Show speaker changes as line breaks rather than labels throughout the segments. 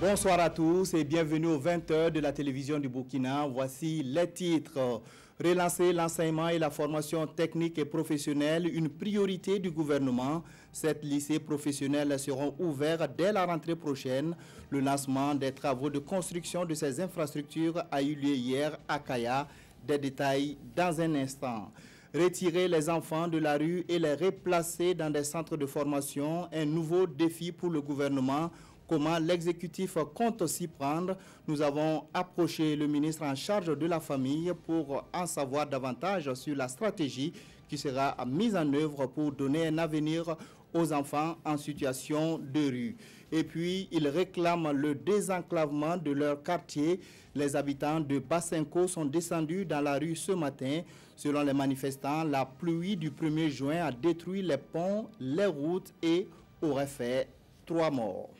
Bonsoir à tous et bienvenue aux 20h de la télévision du Burkina. Voici les titres. Relancer l'enseignement et la formation technique et professionnelle, une priorité du gouvernement. 7 lycées professionnels seront ouverts dès la rentrée prochaine. Le lancement des travaux de construction de ces infrastructures a eu lieu hier à Kaya. Des détails dans un instant. Retirer les enfants de la rue et les replacer dans des centres de formation, un nouveau défi pour le gouvernement. Comment l'exécutif compte s'y prendre? Nous avons approché le ministre en charge de la famille pour en savoir davantage sur la stratégie qui sera mise en œuvre pour donner un avenir aux enfants en situation de rue. Et puis, ils réclament le désenclavement de leur quartier. Les habitants de Bassenko sont descendus dans la rue ce matin. Selon les manifestants, la pluie du 1er juin a détruit les ponts, les routes et aurait fait 3 morts.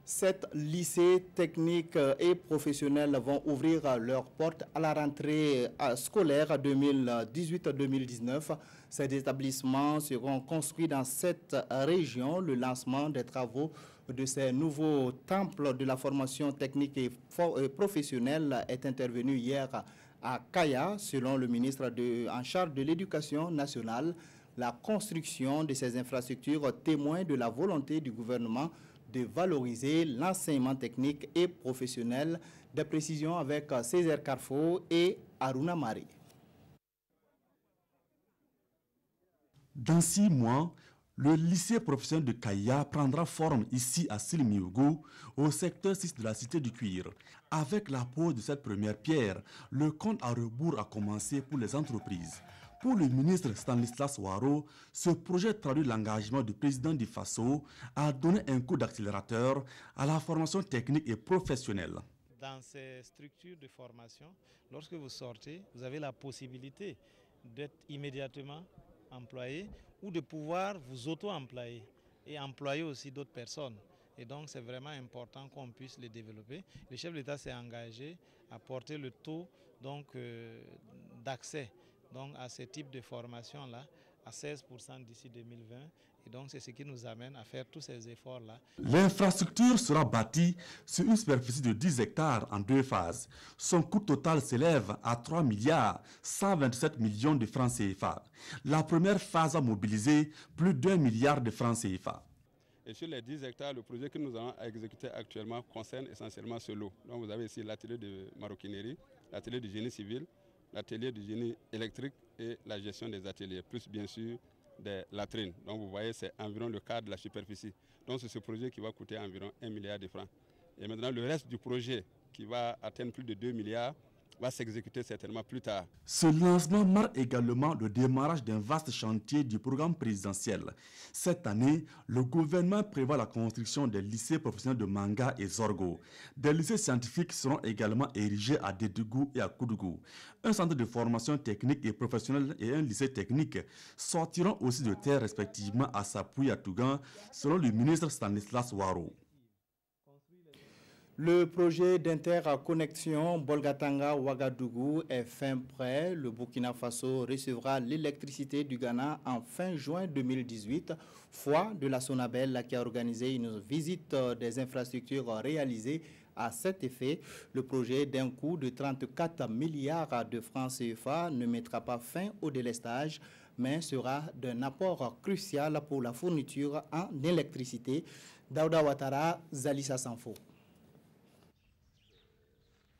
7 lycées techniques et professionnels vont ouvrir leurs portes à la rentrée scolaire 2018-2019. Ces établissements seront construits dans 7 régions. Le lancement des travaux de ces nouveaux temples de la formation technique et professionnelle est intervenu hier à Kaya, selon le ministre en charge de l'Éducation nationale. La construction de ces infrastructures témoigne de la volonté du gouvernement de valoriser l'enseignement technique et professionnel. Des précisions avec Césaire Carrefour et Aruna Mari.
Dans 6 mois, le lycée professionnel de Kaya prendra forme ici à Silimiogo, au secteur 6 de la cité du cuir. Avec la pose de cette première pierre, le compte à rebours a commencé pour les entreprises. Pour le ministre Stanislas Ouaro, ce projet traduit l'engagement du président du FASO à donner un coup d'accélérateur à la formation technique et professionnelle.
Dans ces structures de formation, lorsque vous sortez, vous avez la possibilité d'être immédiatement employé ou de pouvoir vous auto-employer et employer aussi d'autres personnes. Et donc c'est vraiment important qu'on puisse les développer. Le chef de l'État s'est engagé à porter le taux d'accès à ce type de formation-là à 16% d'ici 2020. Et donc c'est ce qui nous amène à faire tous ces efforts-là.
L'infrastructure sera bâtie sur une superficie de 10 hectares en 2 phases. Son coût total s'élève à 3 milliards 127 millions de francs CFA. La première phase a mobilisé plus d'1 milliard de francs CFA.
Et sur les 10 hectares, le projet que nous allons exécuter actuellement concerne essentiellement ce lot. Donc vous avez ici l'atelier de maroquinerie, l'atelier du génie civil, l'atelier du génie électrique et la gestion des ateliers, plus bien sûr des latrines. Donc vous voyez, c'est environ le quart de la superficie. Donc c'est ce projet qui va coûter environ 1 milliard de francs. Et maintenant le reste du projet qui va atteindre plus de 2 milliards va s'exécuter certainement plus tard.
Ce lancement marque également le démarrage d'un vaste chantier du programme présidentiel. Cette année, le gouvernement prévoit la construction des lycées professionnels de Manga et Zorgo. Des lycées scientifiques seront également érigés à Dédougou et à Koudougou. Un centre de formation technique et professionnelle et un lycée technique sortiront aussi de terre respectivement à Sapui et à Tougan, selon le ministre Stanislas Ouaro.
Le projet d'interconnexion Bolgatanga-Ouagadougou est fin prêt. Le Burkina Faso recevra l'électricité du Ghana en fin juin 2018. Foi de la Sonabel qui a organisé une visite des infrastructures réalisées à cet effet. Le projet d'un coût de 34 milliards de francs CFA ne mettra pas fin au délestage, mais sera d'un apport crucial pour la fourniture en électricité. Daouda Ouattara, Zalissa Sanfo.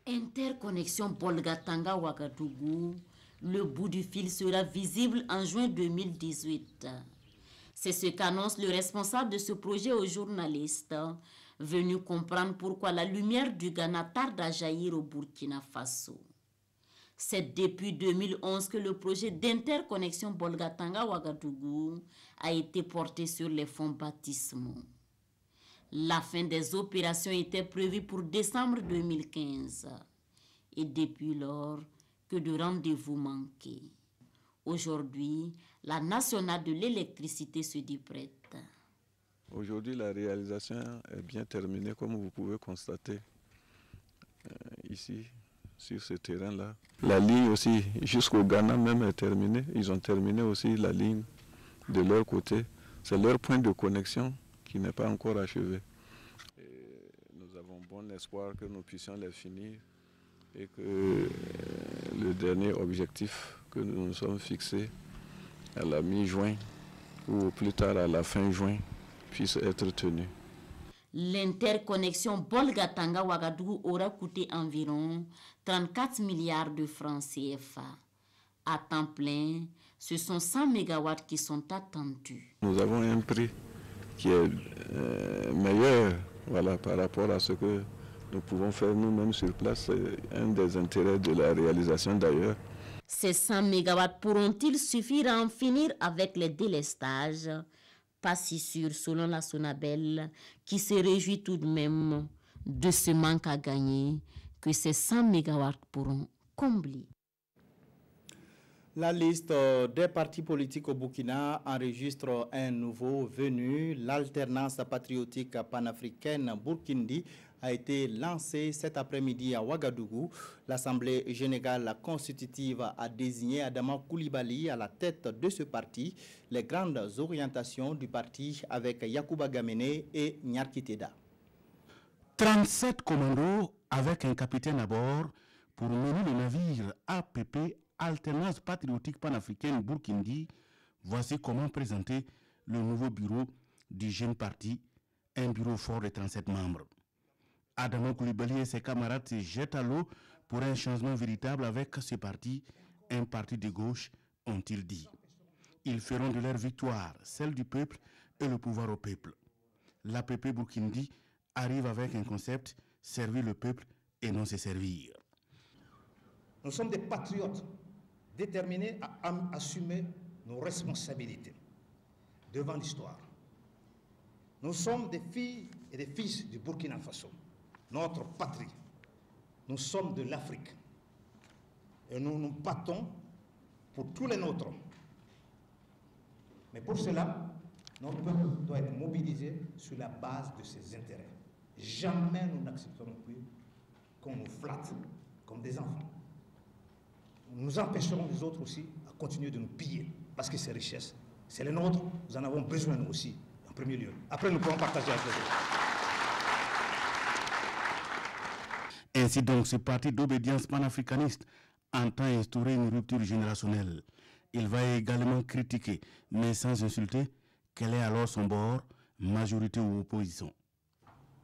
Interconnexion Bolgatanga-Ouagadougou, le bout du fil sera visible en juin 2018. C'est ce qu'annonce le responsable de ce projet aux journalistes, venu comprendre pourquoi la lumière du Ghana tarde à jaillir au Burkina Faso. C'est depuis 2011 que le projet d'interconnexion Bolgatanga-Ouagadougou a été porté sur les fonds baptismaux. La fin des opérations était prévue pour décembre 2015. Et depuis lors, que de rendez-vous manqués. Aujourd'hui, la nationale de l'électricité se dit prête.
Aujourd'hui, la réalisation est bien terminée, comme vous pouvez constater ici, sur ce terrain-là. La ligne aussi, jusqu'au Ghana même, est terminée. Ils ont terminé aussi la ligne de leur côté. C'est leur point de connexion qui qui n'est pas encore achevé. Et nous avons bon espoir que nous puissions les finir et que le dernier objectif que nous nous sommes fixés à la mi-juin ou au plus tard à la fin juin puisse être tenu.
L'interconnexion Bolgatanga-Ouagadougou aura coûté environ 34 milliards de francs CFA. À temps plein, ce sont 100 MW qui sont attendus.
Nous avons un prix qui est meilleur, voilà, par rapport à ce que nous pouvons faire nous-mêmes sur place. C'est un des intérêts de la réalisation d'ailleurs.
Ces 100 MW pourront-ils suffire à en finir avec les délestages? Pas si sûr selon la Sonabel, qui se réjouit tout de même de ce manque à gagner que ces 100 MW pourront combler.
La liste des partis politiques au Burkina enregistre un nouveau venu. L'alternance patriotique panafricaine Burkindi a été lancée cet après-midi à Ouagadougou. L'Assemblée générale constitutive a désigné Adama Koulibaly à la tête de ce parti. Les grandes orientations du parti avec Yacouba Gamenei et Nyarkiteda.
37 commandos avec un capitaine à bord pour mener le navire APP Alternance patriotique panafricaine Burkindi. Voici comment présenter le nouveau bureau du jeune parti, un bureau fort de 37 membres. Adama Koulibaly et ses camarades se jettent à l'eau pour un changement véritable avec ce parti, un parti de gauche, ont-ils dit. Ils feront de leur victoire celle du peuple et le pouvoir au peuple. L'APP Burkindi arrive avec un concept, servir le peuple et non se servir.
Nous sommes des patriotes déterminés à assumer nos responsabilités devant l'histoire. Nous sommes des filles et des fils du Burkina Faso, notre patrie. Nous sommes de l'Afrique et nous nous battons pour tous les nôtres. Mais pour cela, notre peuple doit être mobilisé sur la base de ses intérêts. Jamais nous n'accepterons plus qu'on nous flatte comme des enfants. Nous empêcherons les autres aussi à continuer de nous piller parce que ces richesses, c'est les nôtres, nous en avons besoin nous aussi, en premier lieu. Après, nous pourrons partager avec les autres.
Ainsi donc, ce parti d'obédience panafricaniste entend instaurer une rupture générationnelle. Il va également critiquer, mais sans insulter, quel est alors son bord, majorité ou opposition.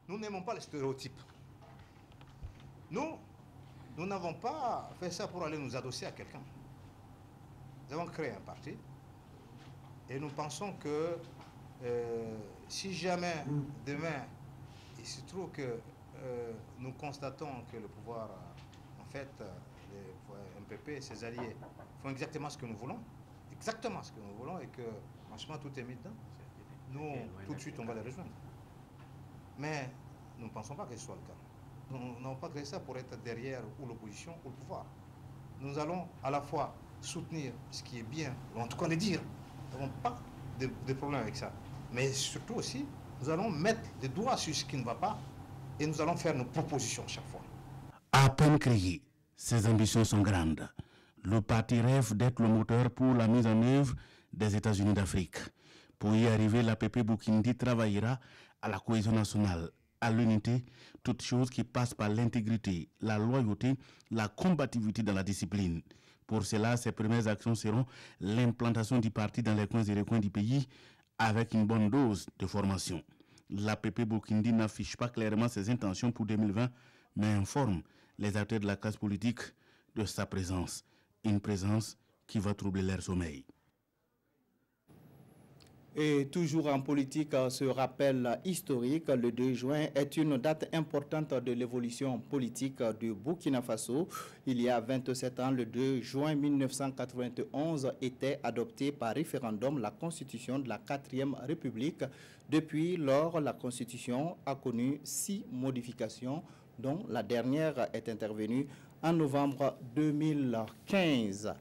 Nous n'aimons pas les stéréotypes. Nous n'avons pas fait ça pour aller nous adosser à quelqu'un. Nous avons créé un parti et nous pensons que si jamais demain il se trouve que nous constatons que le pouvoir, en fait, les MPP et ses alliés font exactement ce que nous voulons, et que franchement tout est mis dedans, nous tout de suite on va les rejoindre. Mais nous ne pensons pas que ce soit le cas. Nous n'avons pas créé ça pour être derrière ou l'opposition ou le pouvoir. Nous allons à la fois soutenir ce qui est bien, ou en tout cas le dire. Nous n'avons pas de problème avec ça. Mais surtout aussi, nous allons mettre des doigts sur ce qui ne va pas et nous allons faire nos propositions chaque fois.
À peine créé, ses ambitions sont grandes. Le parti rêve d'être le moteur pour la mise en œuvre des États-Unis d'Afrique. Pour y arriver, l'APP Burkindi travaillera à la cohésion nationale, à l'unité, toute chose qui passe par l'intégrité, la loyauté, la combativité dans la discipline. Pour cela, ses premières actions seront l'implantation du parti dans les coins et recoins du pays avec une bonne dose de formation. L'APP Burkindi n'affiche pas clairement ses intentions pour 2020, mais informe les acteurs de la classe politique de sa présence. Une présence qui va troubler leur sommeil.
Et toujours en politique, ce rappel historique, le 2 juin est une date importante de l'évolution politique du Burkina Faso. Il y a 27 ans, le 2 juin 1991, était adoptée par référendum la constitution de la 4e République. Depuis lors, la constitution a connu 6 modifications, dont la dernière est intervenue en novembre 2015.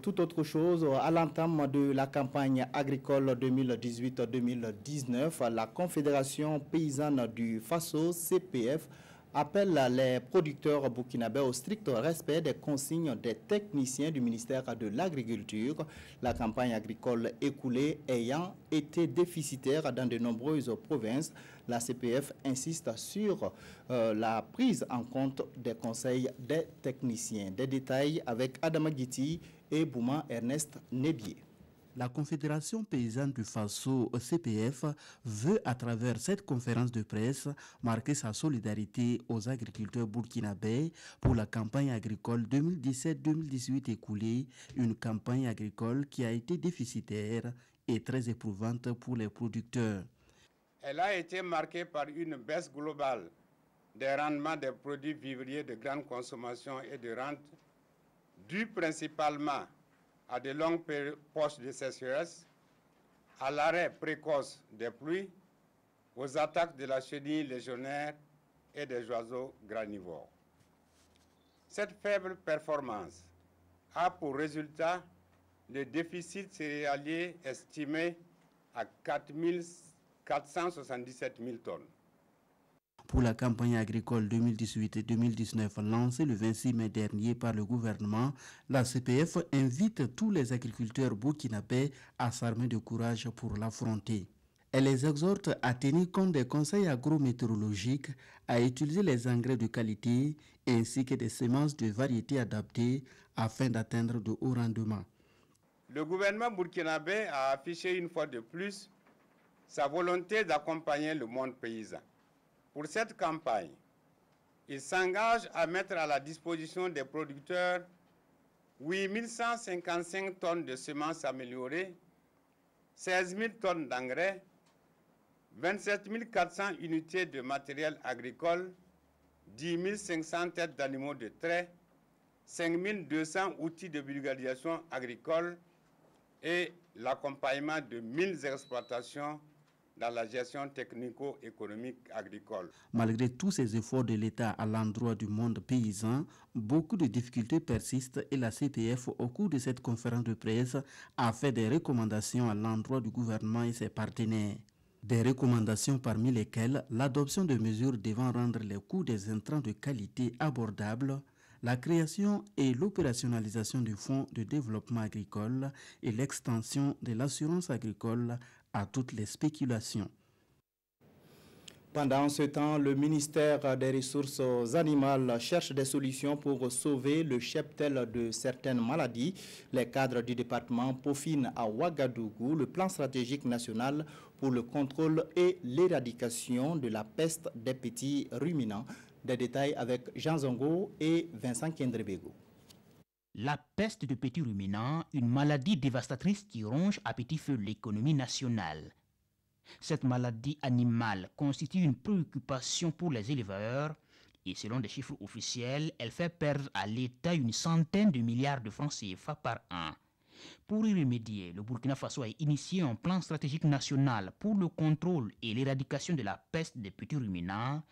Tout autre chose, à l'entame de la campagne agricole 2018-2019, la Confédération paysanne du Faso, CPF, appelle les producteurs burkinabés au strict respect des consignes des techniciens du ministère de l'Agriculture. La campagne agricole écoulée ayant été déficitaire dans de nombreuses provinces, la CPF insiste sur la prise en compte des conseils des techniciens. Des détails avec Adama Guiti et Bouma Ernest Nebier.
La Confédération paysanne du Faso, CPF, veut à travers cette conférence de presse marquer sa solidarité aux agriculteurs burkinabés pour la campagne agricole 2017-2018 écoulée, une campagne agricole qui a été déficitaire et très éprouvante pour les producteurs.
Elle a été marquée par une baisse globale des rendements des produits vivriers de grande consommation et de rente, due principalement à de longues poches de sécheresse, à l'arrêt précoce des pluies, aux attaques de la chenille légionnaire et des oiseaux granivores. Cette faible performance a pour résultat le déficit céréalier estimé à 477 000 tonnes.
Pour la campagne agricole 2018 et 2019 lancée le 26 mai dernier par le gouvernement, la CPF invite tous les agriculteurs burkinabés à s'armer de courage pour l'affronter. Elle les exhorte à tenir compte des conseils agrométéorologiques, à utiliser les engrais de qualité ainsi que des semences de variétés adaptées afin d'atteindre de hauts rendements.
Le gouvernement burkinabé a affiché une fois de plus sa volonté d'accompagner le monde paysan. Pour cette campagne, il s'engage à mettre à la disposition des producteurs 8 155 tonnes de semences améliorées, 16 000 tonnes d'engrais, 27 400 unités de matériel agricole, 10 500 têtes d'animaux de trait, 5 200 outils de vulgarisation agricole et l'accompagnement de 1000 exploitations dans la gestion technico-économique agricole.
Malgré tous ces efforts de l'État à l'endroit du monde paysan, beaucoup de difficultés persistent et la CPF, au cours de cette conférence de presse, a fait des recommandations à l'endroit du gouvernement et ses partenaires. Des recommandations parmi lesquelles l'adoption de mesures devant rendre les coûts des intrants de qualité abordables, la création et l'opérationnalisation du Fonds de développement agricole et l'extension de l'assurance agricole à toutes les spéculations.
Pendant ce temps, le ministère des Ressources animales cherche des solutions pour sauver le cheptel de certaines maladies. Les cadres du département peaufinent à Ouagadougou le plan stratégique national pour le contrôle et l'éradication de la peste des petits ruminants. Des détails avec Jean Zongo et Vincent Kendrebego.
La peste de petits ruminants, une maladie dévastatrice qui ronge à petit feu l'économie nationale. Cette maladie animale constitue une préoccupation pour les éleveurs et selon des chiffres officiels, elle fait perdre à l'État une centaine de milliards de francs CFA par an. Pour y remédier, le Burkina Faso a initié un plan stratégique national pour le contrôle et l'éradication de la peste des petits ruminants,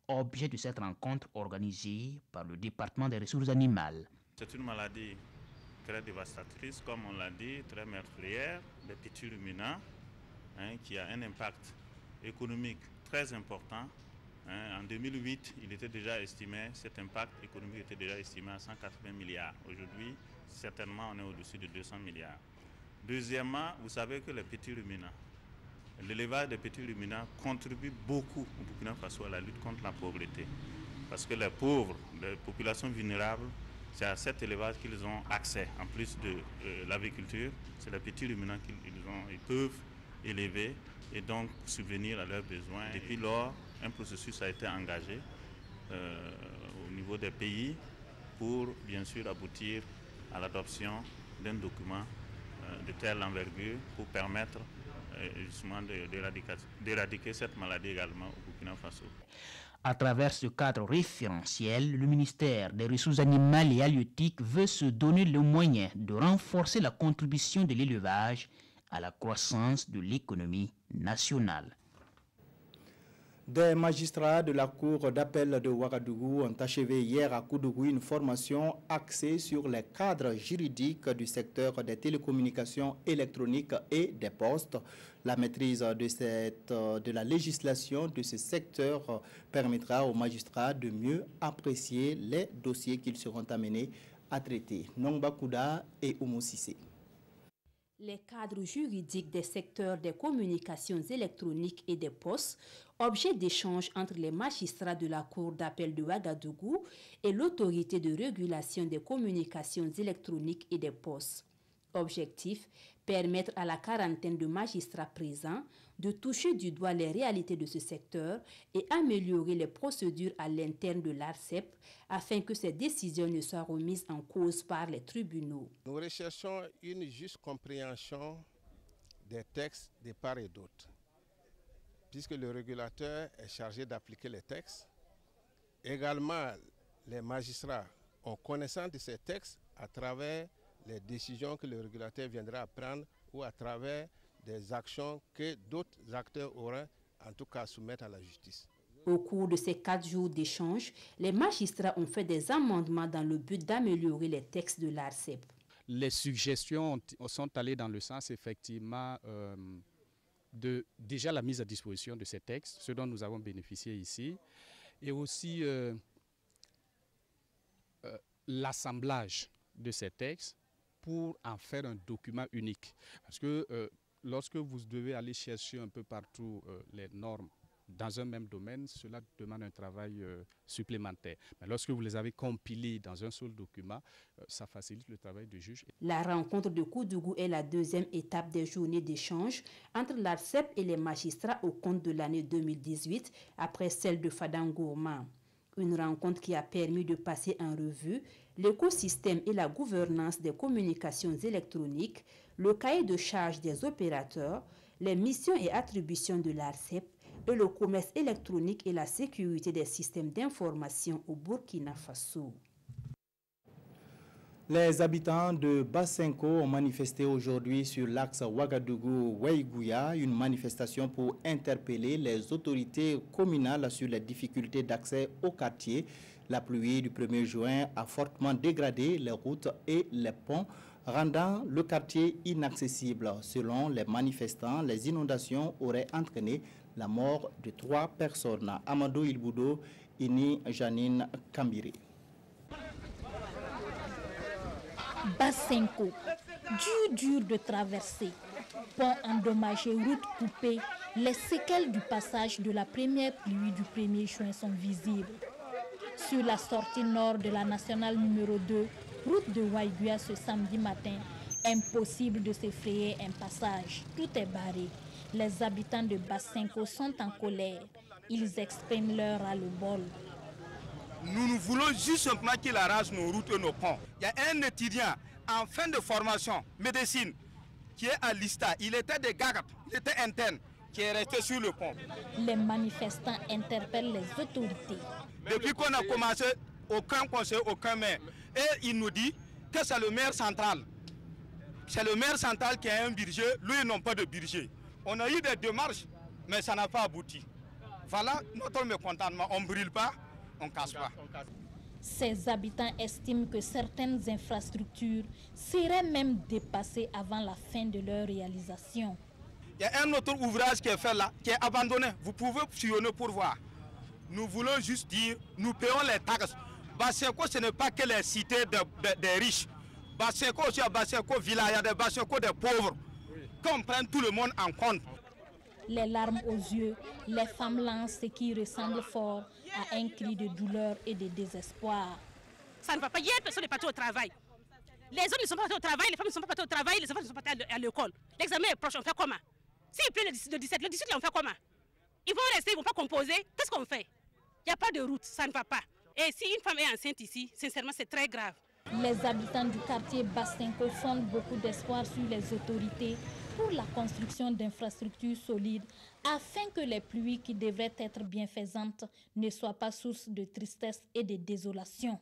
objet de cette rencontre organisée par le département des ressources animales.
C'est une maladie très dévastatrice, comme on l'a dit, très meurtrière des petits ruminants, qui a un impact économique très important. En 2008, il était déjà estimé, cet impact économique était déjà estimé à 180 milliards. Aujourd'hui, certainement, on est au-dessus de 200 milliards. Deuxièmement, vous savez que les petits ruminants, l'élevage des petits ruminants contribue beaucoup au Burkina Faso à la lutte contre la pauvreté. Parce que les pauvres, les populations vulnérables, c'est à cet élevage qu'ils ont accès. En plus de l'agriculture, c'est les petits ruminants qu'ils peuvent élever et donc subvenir à leurs besoins. Depuis lors, un processus a été engagé au niveau des pays pour bien sûr aboutir à l'adoption d'un document de telle envergure pour permettre justement d'éradiquer cette maladie également au Burkina Faso.
À travers ce cadre référentiel, le ministère des Ressources animales et halieutiques veut se donner le moyen de renforcer la contribution de l'élevage à la croissance de l'économie nationale.
Des magistrats de la Cour d'appel de Ouagadougou ont achevé hier à Koudougou une formation axée sur les cadres juridiques du secteur des télécommunications électroniques et des postes. La maîtrise de la législation de ce secteur permettra aux magistrats de mieux apprécier les dossiers qu'ils seront amenés à traiter. Nongba Kouda et Oumou Sissé.
Les cadres juridiques des secteurs des communications électroniques et des postes, objet d'échange entre les magistrats de la Cour d'appel de Ouagadougou et l'autorité de régulation des communications électroniques et des postes. Objectif, permettre à la quarantaine de magistrats présents de toucher du doigt les réalités de ce secteur et améliorer les procédures à l'interne de l'ARCEP afin que ces décisions ne soient remises en cause par les tribunaux.
Nous recherchons une juste compréhension des textes de part et d'autre, puisque le régulateur est chargé d'appliquer les textes. Également, les magistrats ont connaissance de ces textes à travers les décisions que le régulateur viendra prendre ou à travers des actions que d'autres acteurs auront en tout cas à soumettre à la justice.
Au cours de ces 4 jours d'échange, les magistrats ont fait des amendements dans le but d'améliorer les textes de l'ARCEP.
Les suggestions sont allées dans le sens effectivement de déjà la mise à disposition de ces textes, ce dont nous avons bénéficié ici, et aussi l'assemblage de ces textes pour en faire un document unique. Parce que lorsque vous devez aller chercher un peu partout les normes dans un même domaine, cela demande un travail supplémentaire. Mais lorsque vous les avez compilés dans un seul document, ça facilite le travail du juge.
La rencontre de Koudougou est la deuxième étape des journées d'échange entre l'ARCEP et les magistrats au compte de l'année 2018, après celle de Fadangourma. Une rencontre qui a permis de passer en revue l'écosystème et la gouvernance des communications électroniques, le cahier de charges des opérateurs, les missions et attributions de l'ARCEP et le commerce électronique et la sécurité des systèmes d'information au Burkina Faso.
Les habitants de Bassenko ont manifesté aujourd'hui sur l'axe Ouagadougou-Ouaïgouya, une manifestation pour interpeller les autorités communales sur les difficultés d'accès au quartier. La pluie du 1er juin a fortement dégradé les routes et les ponts, rendant le quartier inaccessible. Selon les manifestants, les inondations auraient entraîné la mort de 3 personnes. Amadou Ilboudo, Ini Janine Kambiri.
Bassenko, dur de traverser, pont endommagé, route coupée, les séquelles du passage de la première pluie du 1er juin sont visibles. Sur la sortie nord de la nationale numéro 2, route de Ouaïgouya ce samedi matin, impossible de se frayer un passage, tout est barré. Les habitants de Bassenko sont en colère, ils expriment leur ras-le-bol.
Nous voulons juste simplement qu'il arrache nos routes et nos ponts. Il y a un étudiant en fin de formation, médecine, qui est à Lista. Il était de Gagat, il était interne, qui est resté sur le pont.
Les manifestants interpellent les autorités.
Depuis qu'on a commencé, aucun conseil, aucun maire. Et il nous dit que c'est le maire central. C'est le maire central qui a un budget, lui ils n'ont pas de budget. On a eu des démarches, mais ça n'a pas abouti. Voilà notre mécontentement. On ne brûle pas. On ne casse pas.
Ces habitants estiment que certaines infrastructures seraient même dépassées avant la fin de leur réalisation.
Il y a un autre ouvrage qui est fait là, qui est abandonné. Vous pouvez sillonner pour voir. Nous voulons juste dire, nous payons les taxes. Bassenko, ce n'est pas que les cités des riches. Bassenko aussi, à Bassenko, Villa, il y a des Bassenko des pauvres. Qu'on prenne tout le monde en compte.
Les larmes aux yeux, les femmes lancent ce qui ressemble fort à un cri de douleur et de désespoir.
Ça ne va pas. Hier, personne n'est parti au travail. Les hommes ne sont pas partis au travail, les femmes ne sont pas parties au travail, les enfants ne sont pas partis à l'école. L'examen est proche, on fait comment? S'il pleut le 17, le 18, on fait comment? Ils vont rester, ils ne vont pas composer. Qu'est-ce qu'on fait? Il n'y a pas de route, ça ne va pas. Et si une femme est enceinte ici, sincèrement, c'est très grave.
Les habitants du quartier Bassenko fondent beaucoup d'espoir sur les autorités pour la construction d'infrastructures solides afin que les pluies qui devraient être bienfaisantes ne soient pas source de tristesse et de désolation.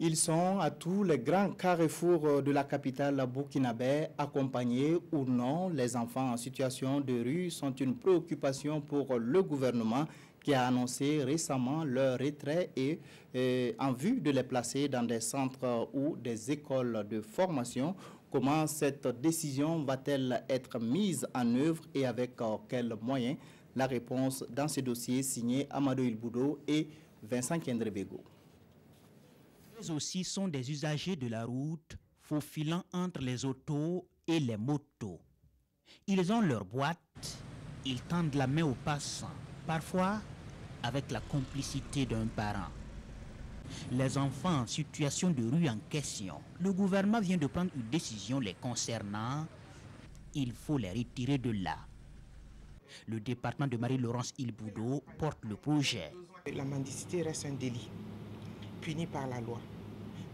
Ils sont à tous les grands carrefours de la capitale burkinabé, accompagnés ou non. Les enfants en situation de rue sont une préoccupation pour le gouvernement qui a annoncé récemment leur retrait et en vue de les placer dans des centres ou des écoles de formation. Comment cette décision va-t-elle être mise en œuvre et avec quels moyens? La réponse dans ce dossier signé Amadou Ilboudo et Vincent Kendrebego.
Eux aussi sont des usagers de la route, faufilant entre les autos et les motos. Ils ont leur boîte, ils tendent la main aux passants, parfois avec la complicité d'un parent. Les enfants en situation de rue en question, le gouvernement vient de prendre une décision les concernant. Il faut les retirer de là. Le département de Marie-Laurence Ilboudo porte le projet.
La mendicité reste un délit, puni par la loi.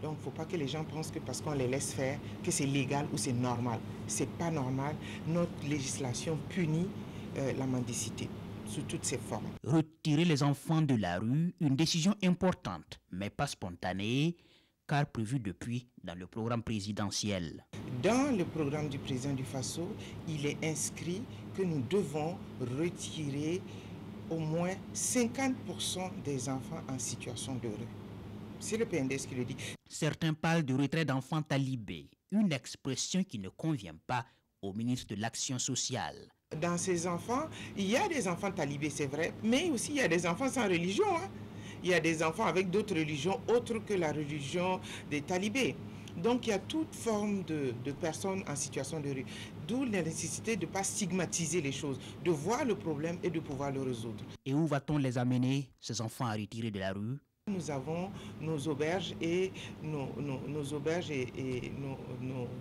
Donc il ne faut pas que les gens pensent que parce qu'on les laisse faire, que c'est légal ou c'est normal. Ce n'est pas normal. Notre législation punit la mendicité sous toutes ses formes.
Retirer les enfants de la rue, une décision importante, mais pas spontanée, car prévue depuis dans le programme présidentiel.
Dans le programme du président du Faso, il est inscrit que nous devons retirer au moins 50% des enfants en situation de rue. C'est le PNDS qui le dit.
Certains parlent de retrait d'enfants talibés, une expression qui ne convient pas au ministre de l'Action sociale.
Dans ces enfants, il y a des enfants talibés, c'est vrai, mais aussi il y a des enfants sans religion. Il y a des enfants avec d'autres religions autres que la religion des talibés. Donc il y a toute forme de personnes en situation de rue. D'où la nécessité de ne pas stigmatiser les choses, de voir le problème et de pouvoir le résoudre.
Et où va-t-on les amener, ces enfants à retirer de la rue?
Nous avons nos auberges et nos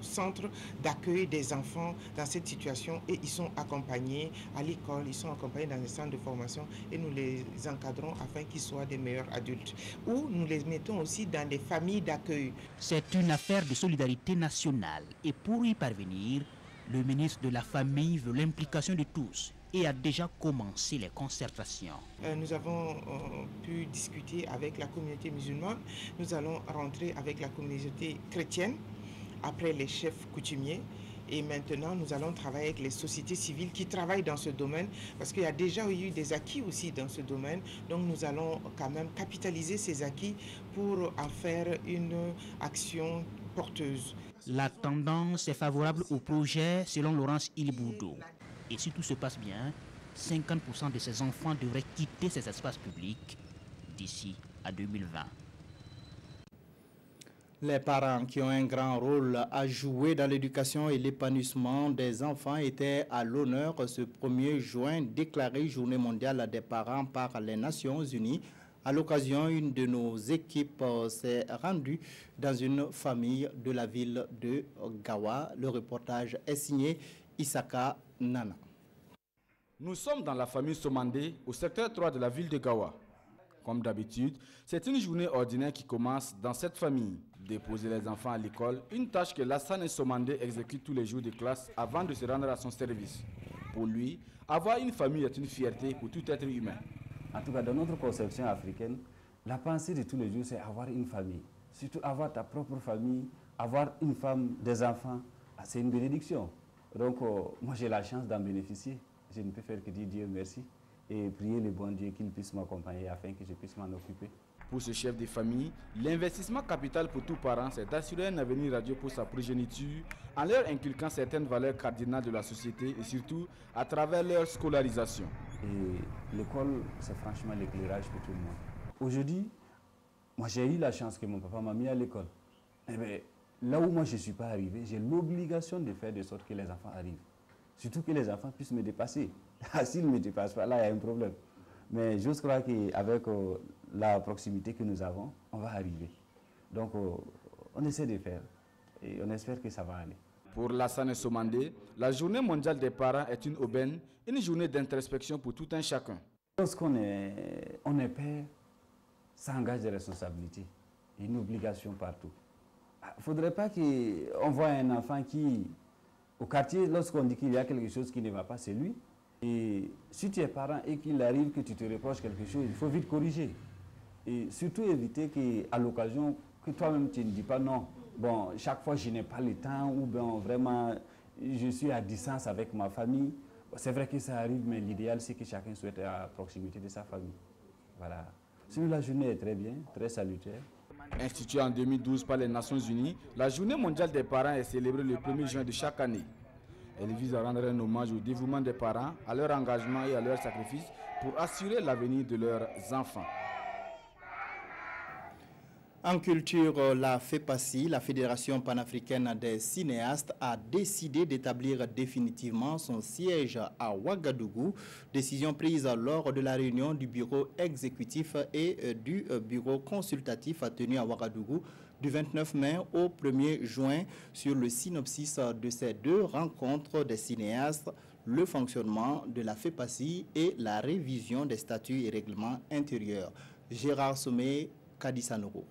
centres d'accueil des enfants dans cette situation et ils sont accompagnés à l'école, ils sont accompagnés dans les centres de formation et nous les encadrons afin qu'ils soient des meilleurs adultes. Ou nous les mettons aussi dans des familles d'accueil.
C'est une affaire de solidarité nationale et pour y parvenir, le ministre de la Famille veut l'implication de tous et a déjà commencé les concertations.
Nous avons pu discuter avec la communauté musulmane. Nous allons rentrer avec la communauté chrétienne, après les chefs coutumiers. Et maintenant, nous allons travailler avec les sociétés civiles qui travaillent dans ce domaine, parce qu'il y a déjà eu des acquis aussi dans ce domaine. Donc nous allons quand même capitaliser ces acquis pour en faire une action porteuse.
La tendance est favorable au projet selon Laurence Ilboudo. Et si tout se passe bien, 50% de ces enfants devraient quitter ces espaces publics d'ici à 2020.
Les parents qui ont un grand rôle à jouer dans l'éducation et l'épanouissement des enfants étaient à l'honneur ce 1er juin, déclaré Journée mondiale des parents par les Nations Unies. À l'occasion, une de nos équipes s'est rendue dans une famille de la ville de Gawa. Le reportage est signé Isaka Nana.
Nous sommes dans la famille Somandé, au secteur 3 de la ville de Gawa. Comme d'habitude, c'est une journée ordinaire qui commence dans cette famille. Déposer les enfants à l'école, une tâche que Lassane Somandé exécute tous les jours de classe avant de se rendre à son service. Pour lui, avoir une famille est une fierté pour tout être humain.
En tout cas, dans notre conception africaine, la pensée de tous les jours, c'est avoir une famille. Surtout avoir ta propre famille, avoir une femme, des enfants, c'est une bénédiction. Donc, moi, j'ai la chance d'en bénéficier. Je ne peux faire que dire Dieu merci et prier le bon Dieu qu'il puisse m'accompagner afin que je puisse m'en occuper.
Pour ce chef de famille, l'investissement capital pour tout parent, c'est d'assurer un avenir radieux pour sa progéniture en leur inculquant certaines valeurs cardinales de la société et surtout à travers leur scolarisation.
Et l'école, c'est franchement l'éclairage pour tout le monde. Aujourd'hui, moi j'ai eu la chance que mon papa m'a mis à l'école. Eh bien, là où moi je ne suis pas arrivé, j'ai l'obligation de faire de sorte que les enfants arrivent. Surtout que les enfants puissent me dépasser. S'ils ne me dépassent pas, là, il y a un problème. Mais je crois qu'avec la proximité que nous avons, on va arriver. Donc, on essaie de faire et on espère que ça va aller.
Pour Lassane Somandé, la journée mondiale des parents est une aubaine, une journée d'introspection pour tout un chacun.
Lorsqu'on est père, ça engage des responsabilités, une obligation partout. Il ne faudrait pas qu'on voit un enfant qui, au quartier, lorsqu'on dit qu'il y a quelque chose qui ne va pas, c'est lui. Et si tu es parent et qu'il arrive que tu te reproches quelque chose, il faut vite corriger. Et surtout éviter qu'à l'occasion, que toi-même tu ne dis pas non. Bon, chaque fois je n'ai pas le temps ou bien vraiment je suis à distance avec ma famille. C'est vrai que ça arrive, mais l'idéal c'est que chacun soit à proximité de sa famille. Voilà. Sinon la journée est très bien, très salutaire.
Instituée en 2012 par les Nations Unies, la Journée mondiale des parents est célébrée le 1er juin de chaque année. Elle vise à rendre un hommage au dévouement des parents, à leur engagement et à leur sacrifice pour assurer l'avenir de leurs enfants.
En culture, la FEPACI, la Fédération panafricaine des cinéastes, a décidé d'établir définitivement son siège à Ouagadougou. Décision prise lors de la réunion du bureau exécutif et du bureau consultatif tenu à Ouagadougou du 29 mai au 1er juin sur le synopsis de ces deux rencontres des cinéastes, le fonctionnement de la FEPACI et la révision des statuts et règlements intérieurs. Gérard Sommet, Kadissanoro.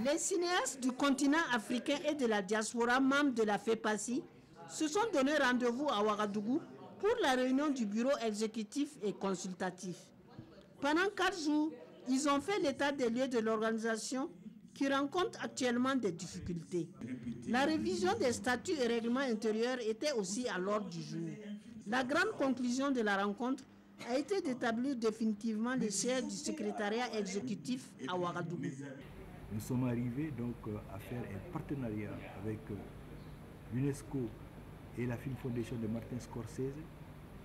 Les cinéastes du continent africain et de la diaspora membres de la FEPACI se sont donné rendez-vous à Ouagadougou pour la réunion du bureau exécutif et consultatif. Pendant 4 jours, ils ont fait l'état des lieux de l'organisation qui rencontre actuellement des difficultés. La révision des statuts et règlements intérieurs était aussi à l'ordre du jour. La grande conclusion de la rencontre a été d'établir définitivement le siège du secrétariat exécutif à Ouagadougou.
Nous sommes arrivés donc à faire un partenariat avec l'UNESCO et la Film Foundation de Martin Scorsese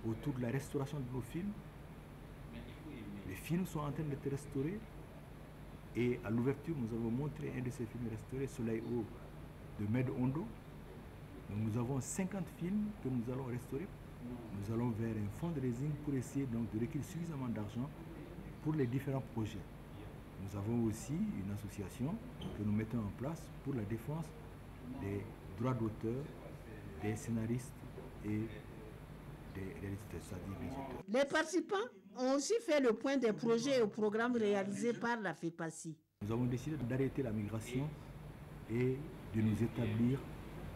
autour de la restauration de nos films. Les films sont en train d'être restaurés et à l'ouverture nous avons montré un de ces films restaurés, Soleil Haut de Med Ondo. Donc nous avons 50 films que nous allons restaurer. Nous allons vers un fundraising pour essayer donc de recueillir suffisamment d'argent pour les différents projets. Nous avons aussi une association que nous mettons en place pour la défense des droits d'auteur, des scénaristes et des réalisateurs.
Les participants ont aussi fait le point des projets et programmes réalisés par la FEPACI.
Nous avons décidé d'arrêter la migration et de nous établir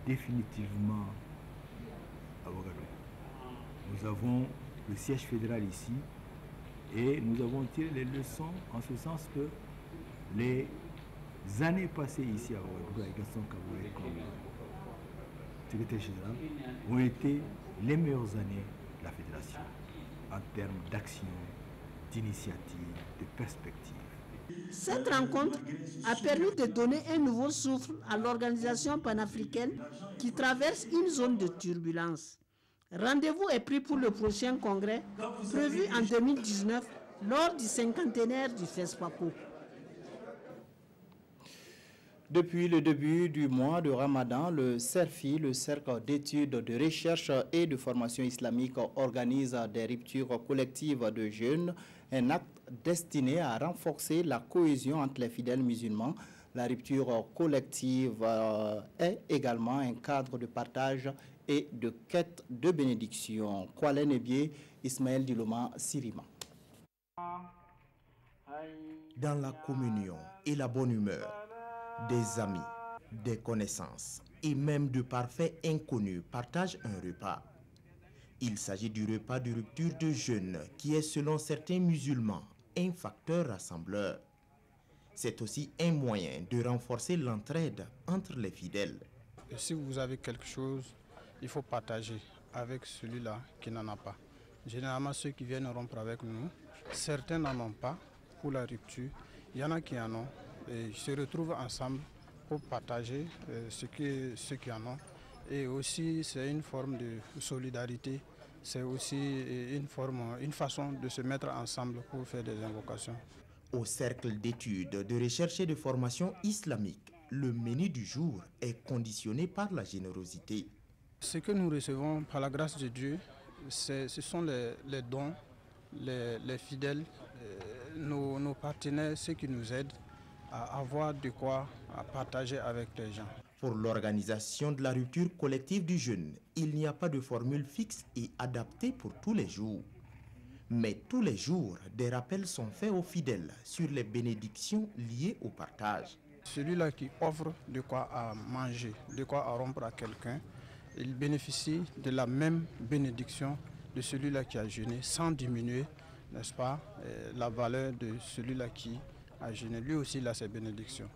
définitivement à Ouagadougou. Nous avons le siège fédéral ici. Et nous avons tiré les leçons en ce sens que les années passées ici à Ouagadougou avec Gaston Kabouré comme secrétaire général ont été les meilleures années de la fédération en termes d'action, d'initiative, de perspective.
Cette rencontre a permis de donner un nouveau souffle à l'organisation panafricaine qui traverse une zone de turbulence. Rendez-vous est pris pour le prochain congrès, prévu en 2019, lors du 50e du FESPACO.
Depuis le début du mois de Ramadan, le CERFI, le Cercle d'études, de recherche et de formation islamique, organise des ruptures collectives de jeunes, un acte destiné à renforcer la cohésion entre les fidèles musulmans. La rupture collective est également un cadre de partage et de quête de bénédiction. Kwalen Ebié, Ismaël Diloma, Sirima.
Dans la communion et la bonne humeur, des amis, des connaissances et même de parfaits inconnus partagent un repas. Il s'agit du repas de rupture de jeûne qui est selon certains musulmans un facteur rassembleur. C'est aussi un moyen de renforcer l'entraide entre les fidèles.
Et si vous avez quelque chose, il faut partager avec celui-là qui n'en a pas. Généralement, ceux qui viennent rompre avec nous, certains n'en ont pas pour la rupture. Il y en a qui en ont et ils se retrouvent ensemble pour partager ceux qui en ont. Et aussi, c'est une forme de solidarité. C'est aussi une façon de se mettre ensemble pour faire des invocations.
Au cercle d'études, de recherche et de formation islamique, le menu du jour est conditionné par la générosité.
Ce que nous recevons par la grâce de Dieu, ce sont les dons, les fidèles, nos partenaires, ceux qui nous aident à avoir de quoi partager avec les gens.
Pour l'organisation de la rupture collective du jeûne, il n'y a pas de formule fixe et adaptée pour tous les jours. Mais tous les jours, des rappels sont faits aux fidèles sur les bénédictions liées au partage.
Celui-là qui offre de quoi à manger, de quoi à rompre à quelqu'un, il bénéficie de la même bénédiction de celui-là qui a jeûné sans diminuer, n'est-ce pas, la valeur de celui-là qui a jeûné. Lui aussi, il a ses bénédictions.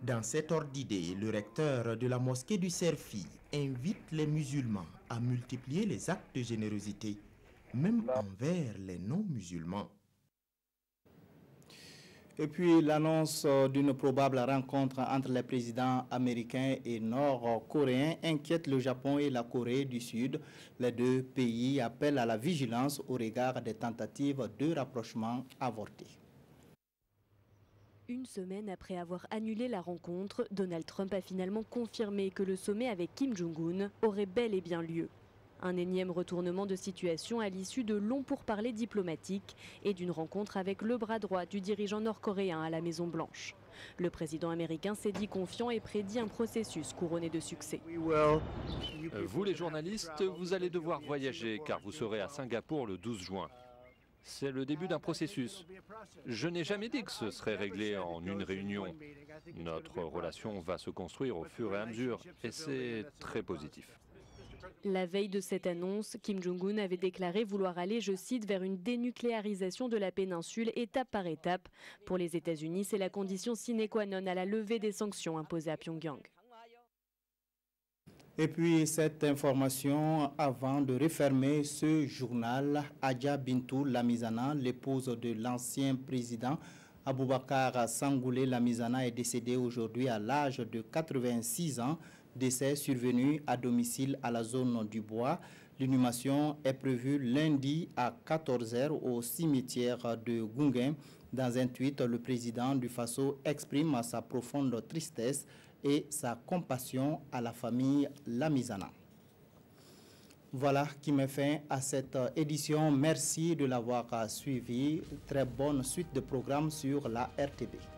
Dans cet ordre d'idée, le recteur de la mosquée du Serfi invite les musulmans à multiplier les actes de générosité, même envers les non-musulmans.
Et puis l'annonce d'une probable rencontre entre les présidents américains et nord-coréens inquiète le Japon et la Corée du Sud. Les deux pays appellent à la vigilance au regard des tentatives de rapprochement avortées.
Une semaine après avoir annulé la rencontre, Donald Trump a finalement confirmé que le sommet avec Kim Jong-un aurait bel et bien lieu. Un énième retournement de situation à l'issue de longs pourparlers diplomatiques et d'une rencontre avec le bras droit du dirigeant nord-coréen à la Maison-Blanche. Le président américain s'est dit confiant et prédit un processus couronné de succès.
Vous les journalistes, vous allez devoir voyager car vous serez à Singapour le 12 juin. C'est le début d'un processus. Je n'ai jamais dit que ce serait réglé en une réunion. Notre relation va se construire au fur et à mesure et c'est très positif.
La veille de cette annonce, Kim Jong-un avait déclaré vouloir aller, je cite, vers une dénucléarisation de la péninsule étape par étape. Pour les États-Unis, c'est la condition sine qua non à la levée des sanctions imposées à Pyongyang.
Et puis cette information avant de refermer ce journal, Adja Bintou Lamizana, l'épouse de l'ancien président Aboubakar Sangoulé Lamizana, est décédée aujourd'hui à l'âge de 86 ans. Décès survenu à domicile à la zone du Bois. L'inhumation est prévue lundi à 14 h au cimetière de Gunguin. Dans un tweet, le président du Faso exprime sa profonde tristesse et sa compassion à la famille Lamizana. Voilà qui met fin à cette édition. Merci de l'avoir suivi. Très bonne suite de programmes sur la RTB.